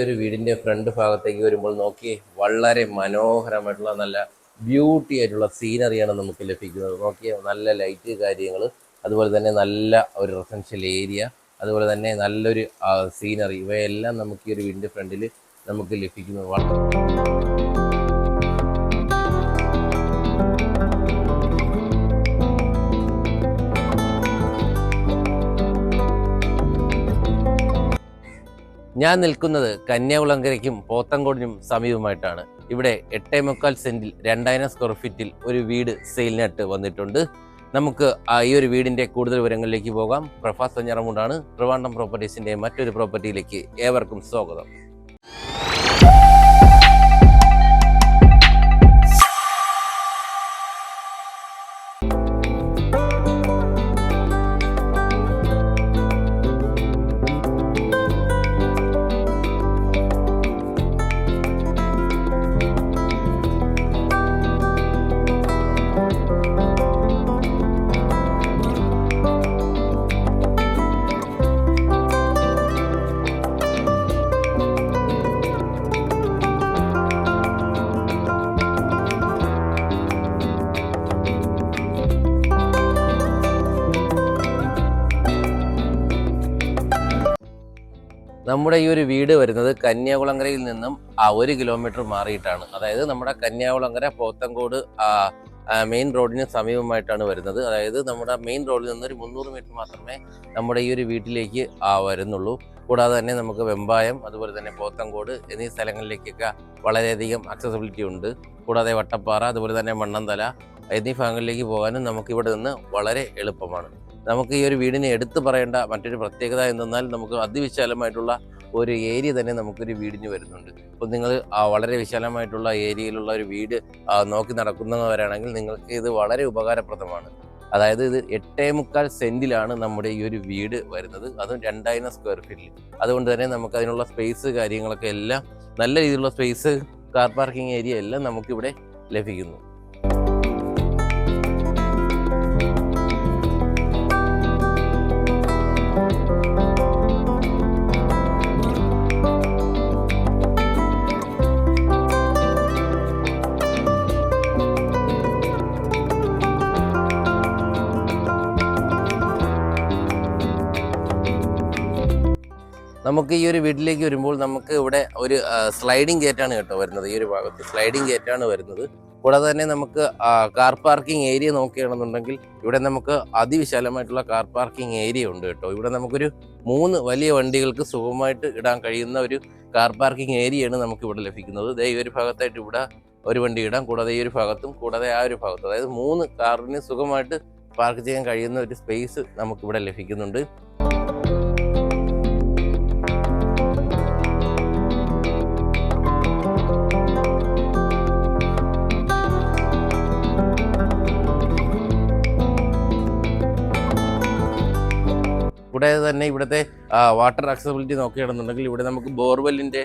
ഒരു വീടിന്റെ ഫ്രണ്ട് ഭാഗത്തേക്ക് വരുമ്പോൾ നോക്കി വളരെ മനോഹരമായിട്ടുള്ള നല്ല ബ്യൂട്ടി ആയിട്ടുള്ള സീനറിയാണ് നമുക്ക് ലഭിക്കുന്നത്. നോക്കിയ നല്ല ലൈറ്റ് കാര്യങ്ങൾ, അതുപോലെ തന്നെ നല്ല ഒരു റെസിഡൻഷ്യൽ ഏരിയ, അതുപോലെ തന്നെ നല്ലൊരു സീനറി, ഇവയെല്ലാം നമുക്ക് ഈ ഒരു വീടിന്റെ ഫ്രണ്ടിൽ നമുക്ക് ലഭിക്കുന്നത്. ഞാൻ നിൽക്കുന്നത് കന്യാകുളങ്കരയ്ക്കും പോത്തങ്കോടിനും സമീപമായിട്ടാണ്. ഇവിടെ 8.25 സെന്റിൽ 2000 സ്ക്വയർ ഫീറ്റിൽ ഒരു വീട് സെയിലിനായിട്ട് വന്നിട്ടുണ്ട്. നമുക്ക് ഈ ഒരു വീടിന്റെ കൂടുതൽ വിവരങ്ങളിലേക്ക് പോകാം. പ്രഭാസ് തഞ്ഞാറമൂടാണ്. ട്രിവാൻഡ്രം പ്രോപ്പർട്ടീസിന്റെ മറ്റൊരു പ്രോപ്പർട്ടിയിലേക്ക് ഏവർക്കും സ്വാഗതം. നമ്മുടെ ഈ ഒരു വീട് വരുന്നത് കന്യാകുളങ്കരയിൽ നിന്നും 1 കിലോമീറ്റർ മാറിയിട്ടാണ്. അതായത് നമ്മുടെ കന്യാകുളങ്കര പോത്തങ്കോട് മെയിൻ റോഡിന് സമീപമായിട്ടാണ് വരുന്നത്. അതായത് നമ്മുടെ മെയിൻ റോഡിൽ നിന്ന് ഒരു 300 മീറ്റർ മാത്രമേ നമ്മുടെ ഈ ഒരു വീട്ടിലേക്ക് വരുന്നുള്ളൂ. കൂടാതെ തന്നെ നമുക്ക് വെമ്പായം, അതുപോലെ തന്നെ പോത്തങ്കോട് എന്നീ സ്ഥലങ്ങളിലേക്കൊക്കെ വളരെയധികം അക്സസിബിലിറ്റി ഉണ്ട്. കൂടാതെ വട്ടപ്പാറ, അതുപോലെ തന്നെ മണ്ണന്തല എന്നീ ഭാഗങ്ങളിലേക്ക് പോകാനും നമുക്കിവിടെ നിന്ന് വളരെ എളുപ്പമാണ്. നമുക്ക് ഈ ഒരു വീടിനെ എടുത്തു പറയേണ്ട മറ്റൊരു പ്രത്യേകത എന്തെന്നാൽ നമുക്ക് അതിവിശാലമായിട്ടുള്ള ഒരു ഏരിയ തന്നെ നമുക്കൊരു വീടിന് വരുന്നുണ്ട്. അപ്പോൾ നിങ്ങൾ വളരെ വിശാലമായിട്ടുള്ള ഏരിയയിലുള്ള ഒരു വീട് നോക്കി നടക്കുന്നവരാണെങ്കിൽ നിങ്ങൾക്ക് ഇത് വളരെ ഉപകാരപ്രദമാണ്. അതായത് ഇത് 8.25 സെന്റിലാണ് നമ്മുടെ ഈ ഒരു വീട് വരുന്നത്, അതും 2000 സ്ക്വയർ ഫീറ്റിൽ. അതുകൊണ്ട് തന്നെ നമുക്ക് അതിനുള്ള സ്പേസ് കാര്യങ്ങളൊക്കെ എല്ലാം നല്ല രീതിയിലുള്ള സ്പേസ്, കാർ പാർക്കിംഗ് ഏരിയ എല്ലാം നമുക്കിവിടെ ലഭിക്കുന്നു. നമുക്ക് ഈ ഒരു വീട്ടിലേക്ക് വരുമ്പോൾ നമുക്ക് ഇവിടെ ഒരു സ്ലൈഡിങ് ഗേറ്റാണ് കേട്ടോ വരുന്നത്. ഈ ഒരു ഭാഗത്ത് സ്ലൈഡിങ് ഗേറ്റാണ് വരുന്നത്. കൂടാതെ തന്നെ നമുക്ക് കാർ പാർക്കിംഗ് ഏരിയ നോക്കുകയാണെന്നുണ്ടെങ്കിൽ ഇവിടെ നമുക്ക് അതിവിശാലമായിട്ടുള്ള കാർ പാർക്കിംഗ് ഏരിയ ഉണ്ട് കേട്ടോ. ഇവിടെ നമുക്കൊരു 3 വലിയ വണ്ടികൾക്ക് സുഖമായിട്ട് ഇടാൻ കഴിയുന്ന ഒരു കാർ പാർക്കിംഗ് ഏരിയയാണ് നമുക്ക് ഇവിടെ ലഭിക്കുന്നത്. ഈ ഒരു ഭാഗത്തായിട്ട് ഇവിടെ ഒരു വണ്ടി ഇടാം, കൂടാതെ ഈ ഒരു ഭാഗത്തും, കൂടാതെ ആ ഒരു ഭാഗത്തും, അതായത് 3 കാറിന് സുഖമായിട്ട് പാർക്ക് ചെയ്യാൻ കഴിയുന്ന ഒരു സ്പേസ് നമുക്കിവിടെ ലഭിക്കുന്നുണ്ട്. കൂടാതെ തന്നെ ഇവിടുത്തെ വാട്ടർ ആക്സസിബിലിറ്റി നോക്കുകയാണെന്നുണ്ടെങ്കിൽ ഇവിടെ നമുക്ക് ബോർവെല്ലിന്റെ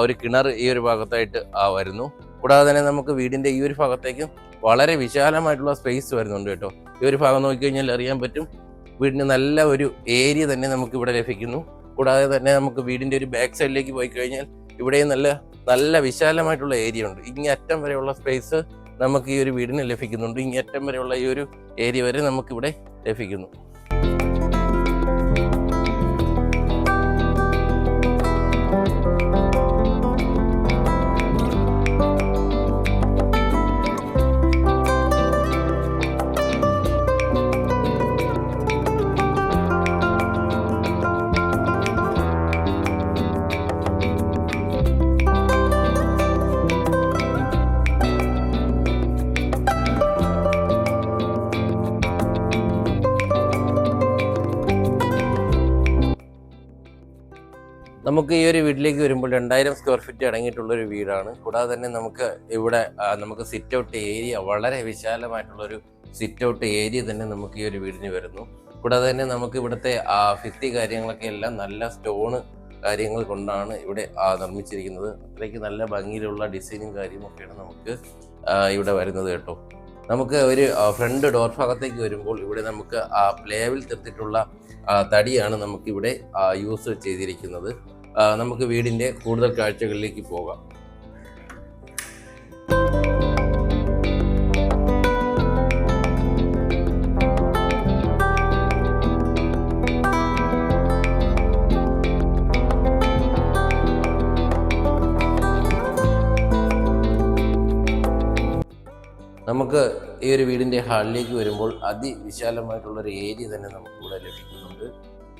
ഒരു കിണർ ഈ ഒരു ഭാഗത്തായിട്ട് വരുന്നു. കൂടാതെ തന്നെ നമുക്ക് വീടിന്റെ ഈ ഒരു ഭാഗത്തേക്കും വളരെ വിശാലമായിട്ടുള്ള സ്പേസ് വരുന്നുണ്ട് കേട്ടോ. ഈ ഒരു ഭാഗം നോക്കിക്കഴിഞ്ഞാൽ അറിയാൻ പറ്റും, വീടിന് നല്ല ഒരു ഏരിയ തന്നെ നമുക്ക് ഇവിടെ ലഭിക്കുന്നു. കൂടാതെ തന്നെ നമുക്ക് വീടിന്റെ ഒരു ബാക്ക് സൈഡിലേക്ക് പോയി കഴിഞ്ഞാൽ ഇവിടെയും നല്ല വിശാലമായിട്ടുള്ള ഏരിയ ഉണ്ട്. ഇങ്ങേ അറ്റം വരെയുള്ള സ്പേസ് നമുക്ക് ഈ ഒരു വീടിന് ലഭിക്കുന്നുണ്ട്. ഇങ്ങേ അറ്റം വരെയുള്ള ഈ ഒരു ഏരിയ വരെ നമുക്കിവിടെ ലഭിക്കുന്നു. നമുക്ക് ഈ ഒരു വീട്ടിലേക്ക് വരുമ്പോൾ 2000 സ്ക്വയർ ഫീറ്റ് അടങ്ങിയിട്ടുള്ളൊരു വീടാണ്. കൂടാതെ തന്നെ നമുക്ക് ഇവിടെ നമുക്ക് സിറ്റ് ഔട്ട് ഏരിയ, വളരെ വിശാലമായിട്ടുള്ളൊരു സിറ്റ് ഔട്ട് ഏരിയ തന്നെ നമുക്ക് ഈ ഒരു വീടിന് വരുന്നു. കൂടാതെ തന്നെ നമുക്ക് ഇവിടുത്തെ ഭിത്തി കാര്യങ്ങളൊക്കെ എല്ലാം നല്ല സ്റ്റോണ് കാര്യങ്ങൾ കൊണ്ടാണ് ഇവിടെ നിർമ്മിച്ചിരിക്കുന്നത്. അത്രയ്ക്ക് നല്ല ഭംഗിയിലുള്ള ഡിസൈനും കാര്യമൊക്കെയാണ് നമുക്ക് ഇവിടെ വരുന്നത് കേട്ടോ. നമുക്ക് ഒരു ഫ്രണ്ട് ഡോർ ഭാഗത്തേക്ക് വരുമ്പോൾ ഇവിടെ നമുക്ക് പ്ലേവിൽ തീർത്തിട്ടുള്ള തടിയാണ് നമുക്കിവിടെ യൂസ് ചെയ്തിരിക്കുന്നത്. നമുക്ക് വീടിൻ്റെ കൂടുതൽ കാഴ്ചകളിലേക്ക് പോകാം. നമുക്ക് ഈ ഒരു വീടിൻ്റെ ഹാളിലേക്ക് വരുമ്പോൾ അതിവിശാലമായിട്ടുള്ളൊരു ഏരിയ തന്നെ നമുക്കിവിടെ ലഭിക്കുന്നുണ്ട്.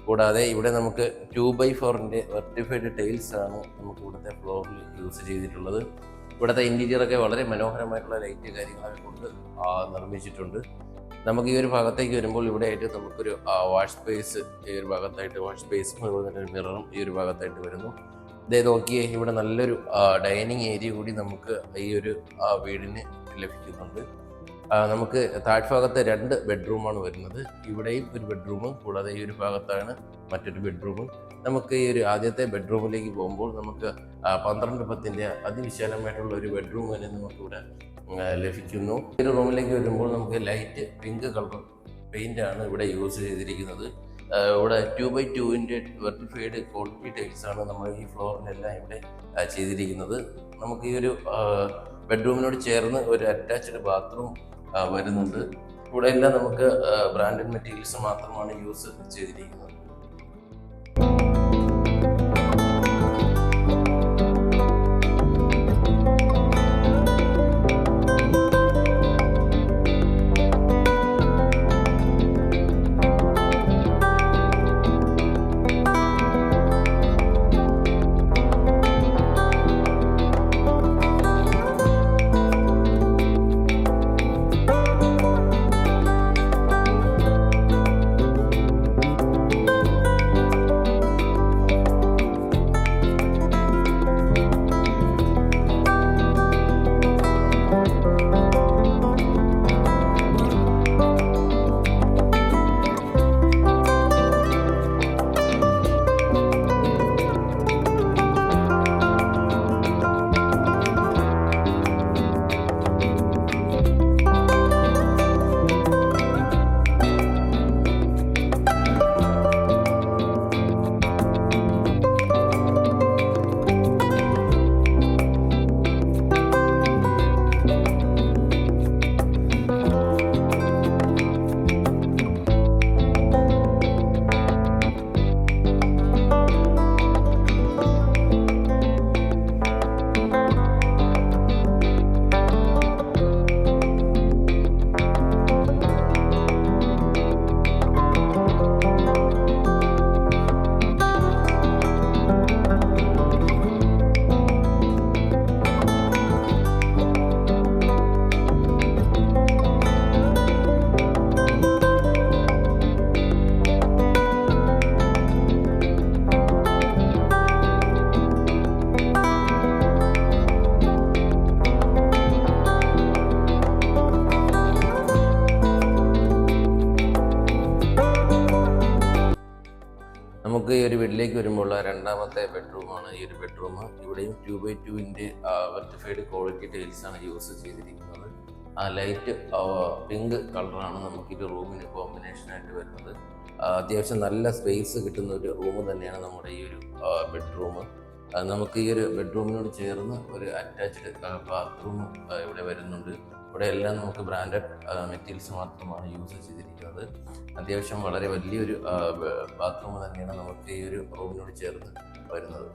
കൂടാതെ ഇവിടെ നമുക്ക് 2x4 വെർട്ടിഫൈഡ് ടൈൽസ് ആണ് നമുക്ക് ഇവിടുത്തെ ഫ്ലോറിൽ യൂസ് ചെയ്തിട്ടുള്ളത്. ഇവിടുത്തെ ഇൻറ്റീരിയറൊക്കെ വളരെ മനോഹരമായിട്ടുള്ള ലൈറ്റ് കാര്യങ്ങളൊക്കെ കൊണ്ട് നിർമ്മിച്ചിട്ടുണ്ട്. നമുക്ക് ഈ ഒരു ഭാഗത്തേക്ക് വരുമ്പോൾ ഇവിടെ ആയിട്ട് നമുക്കൊരു വാഷ് സ്പേസ്, ഈ ഒരു ഭാഗത്തായിട്ട് വാഷ് സ്പേസും അതുപോലെ തന്നെ ഒരു മിററും ഈ ഒരു ഭാഗത്തായിട്ട് വരുന്നു. ഇതേ നോക്കിയേ, ഇവിടെ നല്ലൊരു ഡൈനിങ് ഏരിയ കൂടി നമുക്ക് ഈ ഒരു വീടിന് ലഭിക്കുന്നുണ്ട്. നമുക്ക് താഴ്ഭാഗത്ത് 2 ബെഡ്റൂമാണ് വരുന്നത്. ഇവിടെയും ഒരു ബെഡ്റൂം, കൂടാതെ ഈ ഒരു ഭാഗത്താണ് മറ്റൊരു ബെഡ്റൂം. നമുക്ക് ഈ ഒരു ആദ്യത്തെ ബെഡ്റൂമിലേക്ക് പോകുമ്പോൾ നമുക്ക് 12x10 അതിവിശാലമായിട്ടുള്ള ഒരു ബെഡ്റൂം തന്നെ നമുക്കിവിടെ ലഭിക്കുന്നു. ഈ ഒരു റൂമിലേക്ക് വരുമ്പോൾ നമുക്ക് ലൈറ്റ് പിങ്ക് കളർ പെയിന്റ് ആണ് ഇവിടെ യൂസ് ചെയ്തിരിക്കുന്നത്. ഇവിടെ 2x2 വെർട്ടിഫൈഡ് ക്വാളിറ്റി ടൈൽസ് ആണ് നമ്മൾ ഈ ഫ്ലോറിലെല്ലാം ഇവിടെ ചെയ്തിരിക്കുന്നത്. നമുക്ക് ഈ ഒരു ബെഡ്റൂമിനോട് ചേർന്ന് ഒരു അറ്റാച്ച്ഡ് ബാത്റൂം വരുന്നുണ്ട്. ഇവിടെ എല്ലാം നമുക്ക് ബ്രാൻഡഡ് മെറ്റീരിയൽസ് മാത്രമാണ് യൂസ് ചെയ്തിരിക്കുന്നത്. നമുക്ക് ഈ ഒരു വീട്ടിലേക്ക് വരുമ്പോൾ രണ്ടാമത്തെ ബെഡ്റൂമാണ് ഈ ഒരു ബെഡ്റൂം. ഇവിടെയും 2x2 വെർട്ടിഫൈഡ് ക്വാളിറ്റി ടൈൽസ് ആണ് യൂസ് ചെയ്തിരിക്കുന്നത്. ആ ലൈറ്റ് പിങ്ക് കളറാണ് നമുക്ക് ഈ റൂമിന് കോമ്പിനേഷനായിട്ട് വരുന്നത്. അത്യാവശ്യം നല്ല സ്പേസ് കിട്ടുന്ന ഒരു റൂം തന്നെയാണ് നമ്മുടെ ഈ ഒരു ബെഡ്റൂം. നമുക്ക് ഈ ഒരു ബെഡ്റൂമിനോട് ചേർന്ന് ഒരു അറ്റാച്ച്ഡ് ബാത്റൂം ഇവിടെ വരുന്നുണ്ട്. ഇവിടെ എല്ലാം നമുക്ക് ബ്രാൻഡഡ് മെറ്റീരിയൽസ് മാത്രമാണ് യൂസ് ചെയ്തിരിക്കുന്നത്. അത്യാവശ്യം വളരെ വലിയൊരു ബാത്റൂം തന്നെയാണ് നമുക്ക് ഈ ഒരു റൂമിനോട് ചേർന്ന് വരുന്നത്.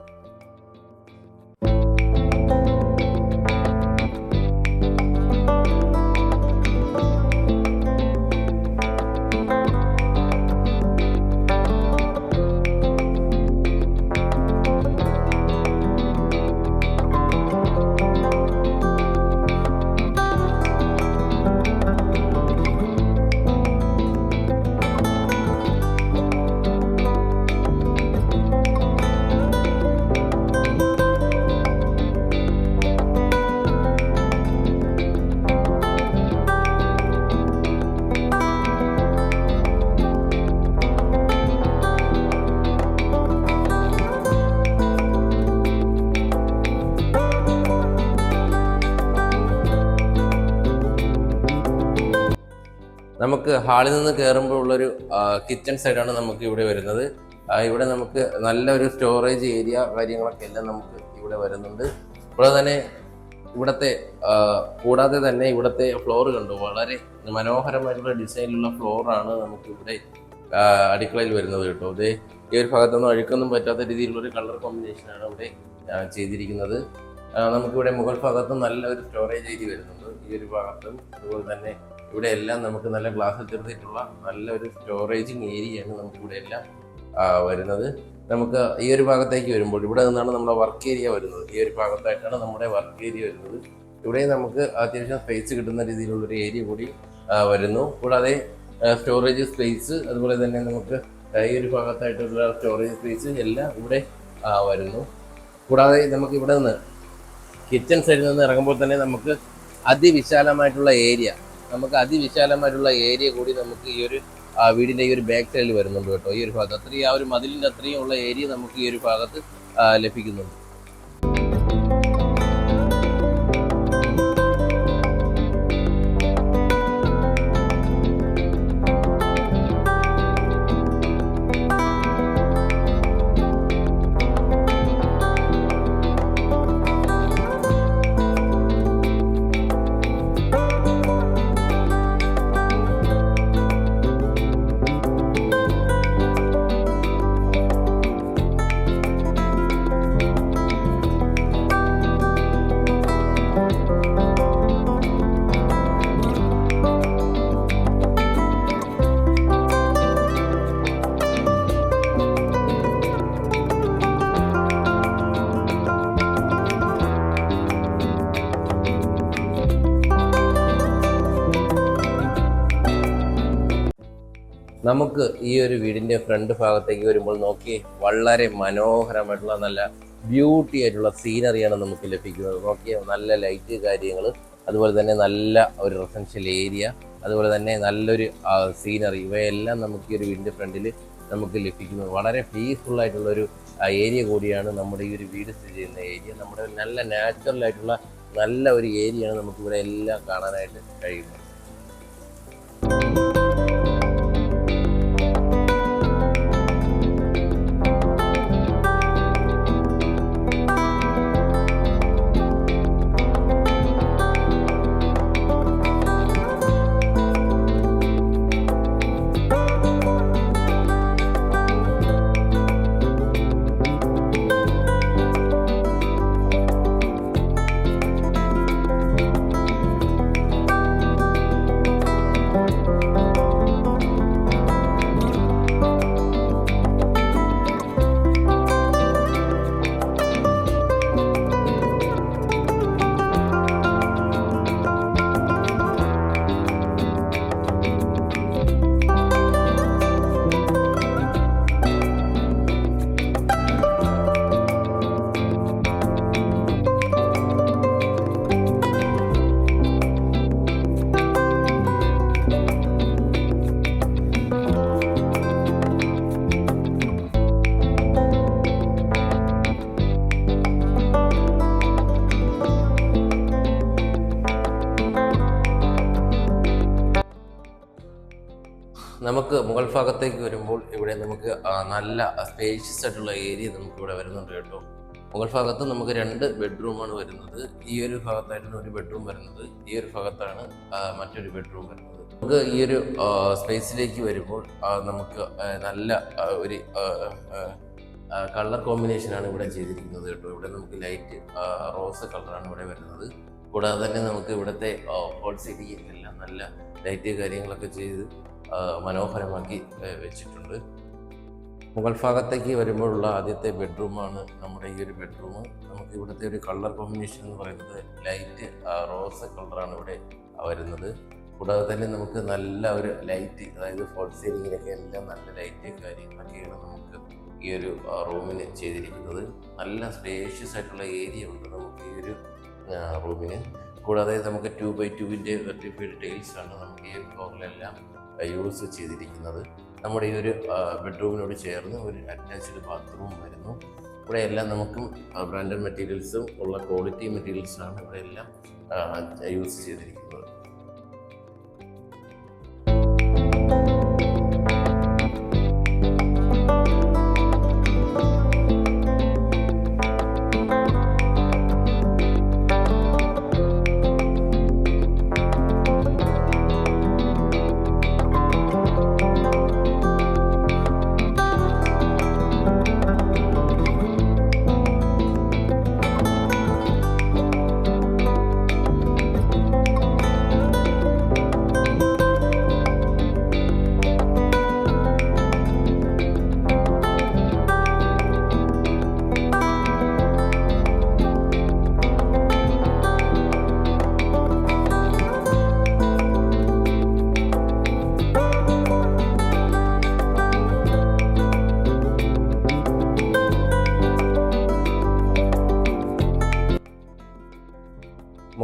നമുക്ക് ഹാളിൽ നിന്ന് കയറുമ്പോൾ ഉള്ളൊരു കിച്ചൺ സൈഡാണ് നമുക്ക് ഇവിടെ വരുന്നത്. ഇവിടെ നമുക്ക് നല്ലൊരു സ്റ്റോറേജ് ഏരിയ കാര്യങ്ങളൊക്കെ എല്ലാം നമുക്ക് ഇവിടെ വരുന്നുണ്ട്. ഇവിടെ തന്നെ കൂടാതെ തന്നെ ഇവിടുത്തെ ഫ്ലോർ കണ്ടു, വളരെ മനോഹരമായിട്ടുള്ള ഡിസൈനിലുള്ള ഫ്ലോറാണ് നമുക്ക് ഇവിടെ അടുക്കളയിൽ വരുന്നത് കേട്ടോ. ഇത് ഈ ഒരു ഭാഗത്തൊന്നും അഴുക്കൊന്നും പറ്റാത്ത രീതിയിലുള്ള ഒരു കളർ കോമ്പിനേഷനാണ് ഇവിടെ ചെയ്തിരിക്കുന്നത്. നമുക്കിവിടെ മുകൾ ഭാഗത്തും നല്ലൊരു സ്റ്റോറേജ് ഏരിയ വരുന്നുണ്ട് ഈ ഒരു ഭാഗത്തും. അതുപോലെ തന്നെ ഇവിടെ എല്ലാം നമുക്ക് നല്ല ഗ്ലാസ്സിൽ തീർത്തിട്ടുള്ള നല്ലൊരു സ്റ്റോറേജിങ് ഏരിയയാണ് നമുക്കിവിടെ എല്ലാം വരുന്നത്. നമുക്ക് ഈ ഒരു ഭാഗത്തേക്ക് വരുമ്പോൾ ഇവിടെ നിന്നാണ് നമ്മുടെ വർക്ക് ഏരിയ വരുന്നത്. ഈ ഒരു ഭാഗത്തായിട്ടാണ് നമ്മുടെ വർക്ക് ഏരിയ വരുന്നത്. ഇവിടെ നമുക്ക് അത്യാവശ്യം സ്പേസ് കിട്ടുന്ന രീതിയിലുള്ളൊരു ഏരിയ കൂടി വരുന്നു. കൂടാതെ സ്റ്റോറേജ് സ്പേസ്, അതുപോലെ തന്നെ നമുക്ക് ഈ ഒരു ഭാഗത്തായിട്ടുള്ള സ്റ്റോറേജ് സ്പേസ് എല്ലാം ഇവിടെ വരുന്നു. കൂടാതെ നമുക്ക് ഇവിടെ നിന്ന് കിച്ചൺ സൈഡിൽ നിന്ന് ഇറങ്ങുമ്പോൾ തന്നെ നമുക്ക് അതിവിശാലമായിട്ടുള്ള ഏരിയ കൂടി നമുക്ക് ഈ ഒരു വീടിൻ്റെ ഈ ഒരു ബാക്ക് സൈഡിൽ വരുന്നുണ്ട് കേട്ടോ. ഈ ഒരു ഭാഗത്ത് അത്രയും ആ ഒരു മതിലിൻ്റെ അത്രയും ഉള്ള ഏരിയ നമുക്ക് ഈ ഒരു ഭാഗത്ത് ലഭിക്കുന്നുണ്ട്. നമുക്ക് ഈ ഒരു വീടിൻ്റെ ഫ്രണ്ട് ഭാഗത്തേക്ക് വരുമ്പോൾ നോക്കി വളരെ മനോഹരമായിട്ടുള്ള നല്ല ബ്യൂട്ടി ആയിട്ടുള്ള സീനറിയാണ് നമുക്ക് ലഭിക്കുന്നത്. നോക്കിയ നല്ല ലൈറ്റ് കാര്യങ്ങൾ, അതുപോലെ തന്നെ നല്ല ഒരു റെസിഡൻഷ്യൽ ഏരിയ, അതുപോലെ തന്നെ നല്ലൊരു സീനറി, ഇവയെല്ലാം നമുക്ക് ഈ ഒരു വീടിൻ്റെ ഫ്രണ്ടിൽ നമുക്ക് ലഭിക്കുന്നത്. വളരെ പീസ്ഫുൾ ആയിട്ടുള്ളൊരു ഏരിയ കൂടിയാണ് നമ്മുടെ ഈ ഒരു വീട് സ്ഥിതി ചെയ്യുന്ന ഏരിയ. നമ്മുടെ നല്ല നാച്ചുറൽ ആയിട്ടുള്ള നല്ല ഒരു ഏരിയയാണ് നമുക്കിവിടെ എല്ലാം കാണാനായിട്ട് കഴിയുന്നത്. നമുക്ക് മുകൾ ഭാഗത്തേക്ക് വരുമ്പോൾ ഇവിടെ നമുക്ക് നല്ല സ്പേഷ്യസ് ആയിട്ടുള്ള ഏരിയ നമുക്ക് ഇവിടെ വരുന്നുണ്ട് കേട്ടോ. മുകൾ ഭാഗത്ത് നമുക്ക് 2 ബെഡ്റൂമാണ് വരുന്നത്. ഈ ഒരു ഭാഗത്തായിട്ടാണ് ഒരു ബെഡ്റൂം വരുന്നത്, ഈ ഒരു ഭാഗത്താണ് മറ്റൊരു ബെഡ്റൂം വരുന്നത്. നമുക്ക് ഈ ഒരു സ്പേസിലേക്ക് വരുമ്പോൾ നമുക്ക് നല്ല ഒരു കളർ കോമ്പിനേഷനാണ് ഇവിടെ ചെയ്തിരിക്കുന്നത് കേട്ടോ. ഇവിടെ നമുക്ക് ലൈറ്റ് റോസ് കളറാണ് ഇവിടെ വരുന്നത്. കൂടാതെ തന്നെ നമുക്ക് ഇവിടുത്തെ ഹോൾ സീലിംഗ് എല്ലാം നല്ല ലൈറ്റ് കാര്യങ്ങളൊക്കെ ചെയ്ത് മനോഹരമാക്കി വെച്ചിട്ടുണ്ട്. മുകൾ ഭാഗത്തേക്ക് വരുമ്പോഴുള്ള ആദ്യത്തെ ബെഡ്റൂമാണ് നമ്മുടെ ഈ ഒരു ബെഡ്റൂം. നമുക്ക് ഇവിടുത്തെ ഒരു കളർ കോമ്പിനേഷൻ എന്ന് പറയുന്നത് ലൈറ്റ് റോസ് കളറാണ് ഇവിടെ വരുന്നത്. കൂടാതെ തന്നെ നമുക്ക് നല്ല ഒരു ലൈറ്റ്, അതായത് ഫോൾ സീലിങ്ങിനൊക്കെ എല്ലാം നല്ല ലൈറ്റ് കാര്യങ്ങളൊക്കെയാണ് നമുക്ക് ഈ ഒരു റൂമിന് ചെയ്തിരിക്കുന്നത്. നല്ല സ്പേഷ്യസ് ആയിട്ടുള്ള ഏരിയ ഉണ്ട് നമുക്ക് ഈ ഒരു റൂമിന്. കൂടാതെ നമുക്ക് 2x2 വെർട്ടിഫൈഡ് ടൈൽസ് ആണ് നമുക്ക് ഈ ഫ്ലോറിലെല്ലാം യൂസ് ചെയ്തിരിക്കുന്നത്. നമ്മുടെ ഈ ഒരു ബെഡ്റൂമിനോട് ചേർന്ന് ഒരു അറ്റാച്ച്ഡ് ബാത്റൂം വരുന്നു. ഇവിടെ എല്ലാം നമുക്കും ബ്രാൻഡഡ് മെറ്റീരിയൽസും ഉള്ള ക്വാളിറ്റി മെറ്റീരിയൽസാണ് ഇവിടെ എല്ലാം യൂസ് ചെയ്തിരിക്കുന്നത്.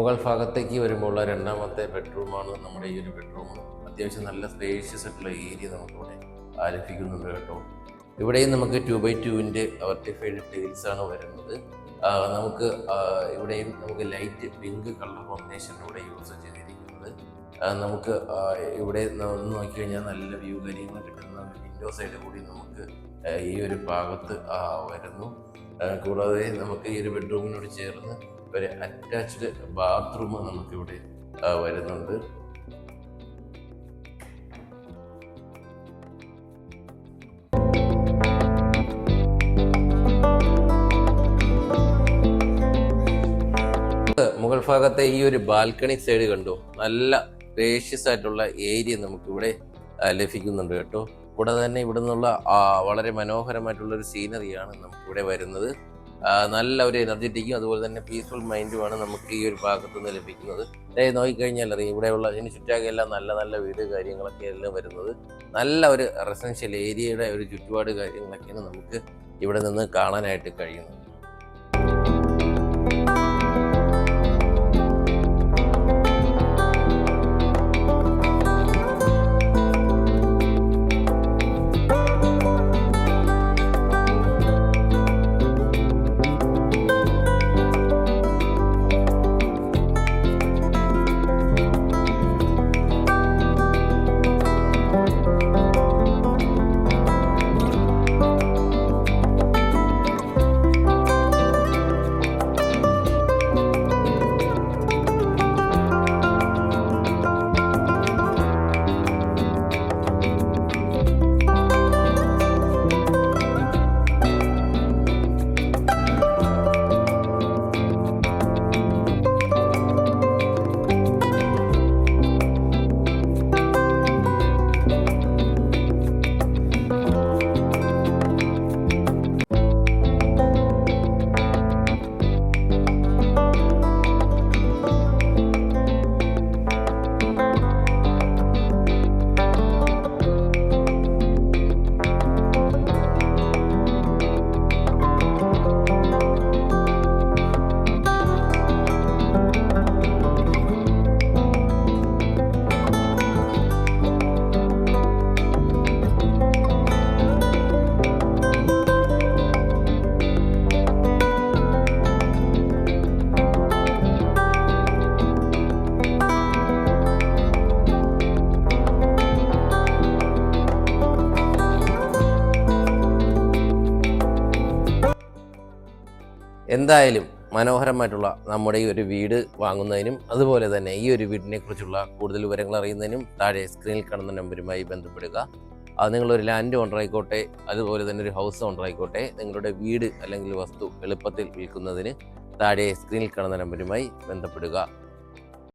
മുകൾ ഭാഗത്തേക്ക് വരുമ്പോൾ രണ്ടാമത്തെ ബെഡ്റൂമാണ് നമ്മുടെ ഈ ഒരു ബെഡ്റൂം. അത്യാവശ്യം നല്ല സ്പേഷ്യസ് ആയിട്ടുള്ള ഏരിയ നമുക്കിവിടെ ലഭിക്കുന്നുണ്ട് കേട്ടോ. ഇവിടെയും നമുക്ക് 2x2 വെർട്ടിഫൈഡ് ടൈൽസ് ആണ് വരുന്നത്. നമുക്ക് ഇവിടെയും നമുക്ക് ലൈറ്റ് പിങ്ക് കളർ കോമ്പിനേഷനിലൂടെ യൂസ് ചെയ്തിരിക്കുന്നത്. നമുക്ക് ഇവിടെ നോക്കി കഴിഞ്ഞാൽ നല്ല വ്യൂ കാര്യങ്ങൾ കിട്ടുന്ന വിൻഡോ സൈഡ് കൂടി നമുക്ക് ഈ ഒരു ഭാഗത്ത് വരുന്നു. കൂടാതെ നമുക്ക് ഈ ഒരു ബെഡ്റൂമിനോട് ചേർന്ന് ഒരു അറ്റാച്ച്ഡ് ബാത്റൂം നമുക്കിവിടെ വരുന്നുണ്ട്. മുകൾ ഭാഗത്തെ ഈ ഒരു ബാൽക്കണി സൈഡ് കണ്ടു, നല്ല സ്പേഷ്യസ് ആയിട്ടുള്ള ഏരിയ നമുക്കിവിടെ ലഭിക്കുന്നുണ്ട് കേട്ടോ. കൂടാതെ തന്നെ ഇവിടെ നിന്നുള്ള വളരെ മനോഹരമായിട്ടുള്ളൊരു സീനറിയാണ് നമുക്കിവിടെ വരുന്നത്. നല്ല ഒരു എനർജറ്റിക്കും അതുപോലെ തന്നെ പീസ്ഫുൾ മൈൻഡുമാണ് നമുക്ക് ഈ ഒരു ഭാഗത്ത് നിന്ന് ലഭിക്കുന്നത്. അതായത് നോക്കിക്കഴിഞ്ഞാൽ അറിയാം, ഇവിടെയുള്ള ഇതിന് ചുറ്റാകെല്ലാം നല്ല നല്ല വീട് കാര്യങ്ങളൊക്കെ എല്ലാം വരുന്നത്. നല്ല ഒരു റെസിഡൻഷ്യൽ ഏരിയയുടെ ഒരു ചുറ്റുപാട് കാര്യങ്ങളൊക്കെയാണ് നമുക്ക് ഇവിടെ നിന്ന് കാണാനായിട്ട് കഴിയുന്നത്. എന്തായാലും മനോഹരമായിട്ടുള്ള നമ്മുടെ ഈ ഒരു വീട് വാങ്ങുന്നതിനും അതുപോലെ തന്നെ ഈ ഒരു വീടിനെ കുറിച്ചുള്ള കൂടുതൽ വിവരങ്ങൾ അറിയുന്നതിനും താഴെ സ്ക്രീനിൽ കാണുന്ന നമ്പറുമായി ബന്ധപ്പെടുക. അത് നിങ്ങളൊരു ലാൻഡ് ഓണർ ആയിക്കോട്ടെ, അതുപോലെ തന്നെ ഒരു ഹൗസ് ഓണർ ആയിക്കോട്ടെ, നിങ്ങളുടെ വീട് അല്ലെങ്കിൽ വസ്തു എളുപ്പത്തിൽ വിൽക്കുന്നതിന് താഴെ സ്ക്രീനിൽ കാണുന്ന നമ്പറുമായി ബന്ധപ്പെടുക.